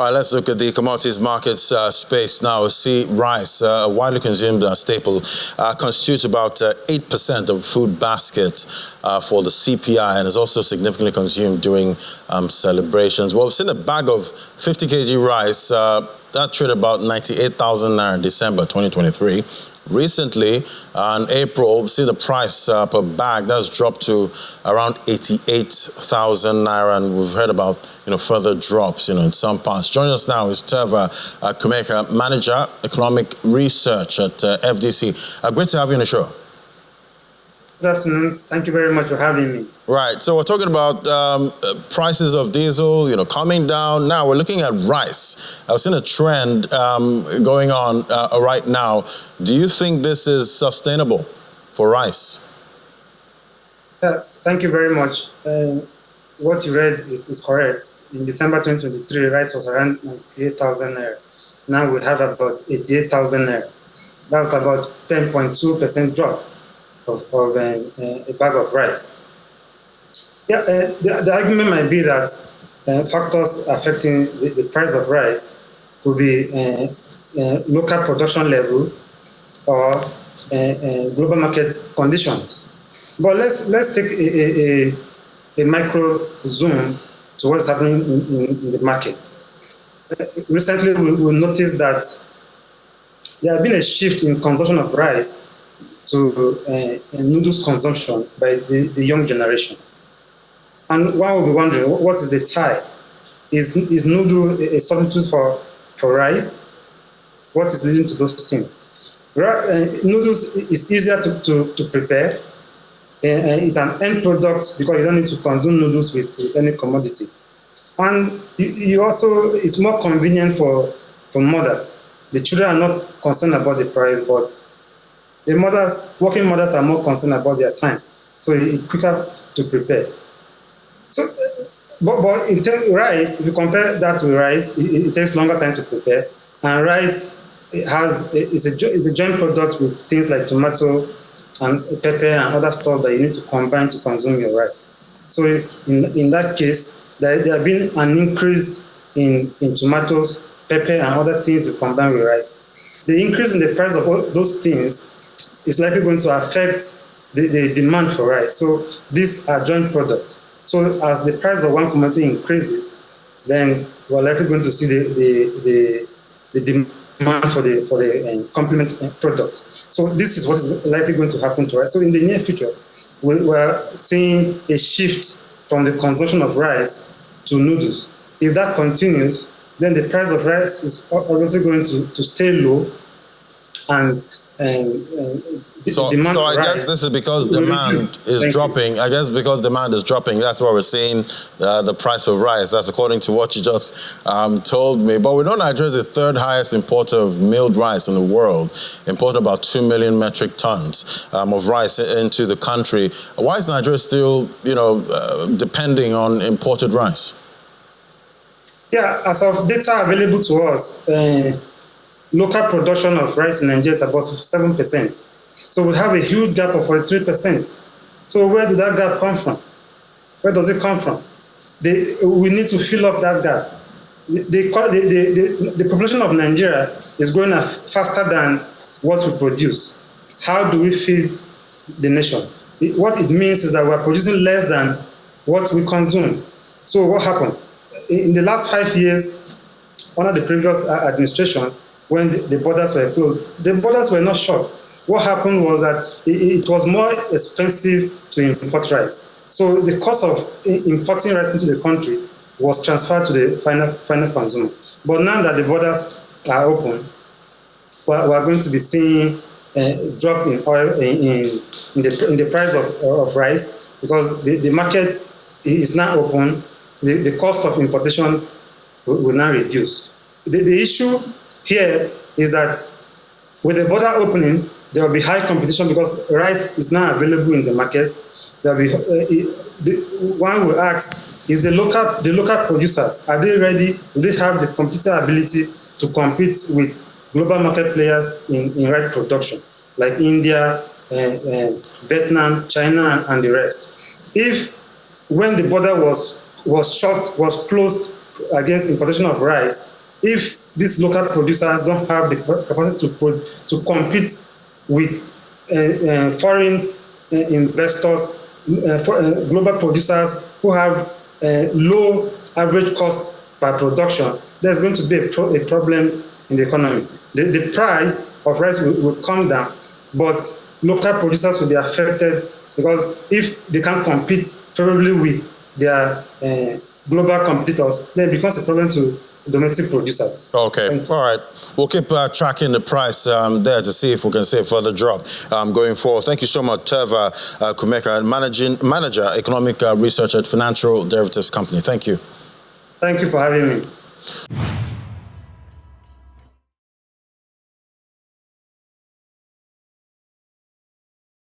All right, let's look at the commodities markets space now. See, rice, a widely consumed staple, constitutes about 8% of food basket for the CPI and is also significantly consumed during celebrations. Well, we've seen a bag of 50 kg rice that traded about 98,000 naira in December 2023. Recently, in April, we see the price per bag that's dropped to around 88,000 naira, and we've heard about further drops in some parts. Joining us now is Trevor Kumeka, Manager Economic Research at FDC. Great to have you on the show. Good afternoon. Thank you very much for having me. Right. So we're talking about prices of diesel, coming down. Now we're looking at rice. I've seen a trend going on right now. Do you think this is sustainable for rice? Thank you very much. What you read is correct. In December 2023, rice was around 98,000 naira. Now we have about 88,000 naira. That's about 10.2% drop of a bag of rice. Yeah, the argument might be that factors affecting the price of rice could be local production level or global market conditions. But let's take a micro zoom to what's happening in the market. Recently, we noticed that there has been a shift in consumption of rice to noodles consumption by the young generation. And one will be wondering, what is the tie? Is noodle a substitute for rice? What is leading to those things? Noodles is easier to prepare. It's an end product because you don't need to consume noodles with any commodity. And it's more convenient for mothers. The children are not concerned about the price, but the working mothers are more concerned about their time. So it's quicker to prepare. So, but in terms of rice, if you compare that to rice, it takes longer time to prepare. And rice is a joint product with things like tomato and pepper and other stuff that you need to combine to consume your rice. So in that case, there have been an increase in tomatoes, pepper, and other things you combine with rice. The increase in the price of all those things is likely going to affect the demand for rice. So these are joint products. So as the price of one commodity increases, then we're likely going to see the demand for the complement products. So this is what is likely going to happen to rice. So in the near future, we're seeing a shift from the consumption of rice to noodles. If that continues, then the price of rice is obviously going to stay low, and so I guess this is because demand is dropping. I guess because demand is dropping, that's why we're seeing the price of rice. That's according to what you just told me. But we know Nigeria is the third highest importer of milled rice in the world, imported about 2 million metric tons of rice into the country. Why is Nigeria still, depending on imported rice? Yeah, as of data available to us, local production of rice in Nigeria is about 7%. So we have a huge gap of 43%. So where did that gap come from? Where does it come from? We need to fill up that gap. The population of Nigeria is growing faster than what we produce. How do we feed the nation? What it means is that we're producing less than what we consume. So what happened? In the last 5 years, under the previous administration, when the borders were closed, the borders were not shut. What happened was that it was more expensive to import rice. So the cost of importing rice into the country was transferred to the final consumer. But now that the borders are open, we're going to be seeing a drop in oil in the price of rice, because the market is now open. The cost of importation will now reduce. The issue here is that with the border opening, there will be high competition because rice is now available in the market. One will ask, is the local producers, are they ready? Do they have the competitive ability to compete with global market players in rice production, like India, Vietnam, China, and the rest? If when the border was closed against importation of rice if these local producers don't have the capacity to compete with foreign investors, global producers who have low average cost per production. There's going to be a problem in the economy. The price of rice will come down, but local producers will be affected because if they can't compete favorably with their global competitors, then it becomes a problem to domestic producers. Okay, all right. We'll keep tracking the price there to see if we can see a further drop going forward. Thank you so much, Terva Kumeka, Manager, Economic Research at Financial Derivatives Company. Thank you. Thank you for having me.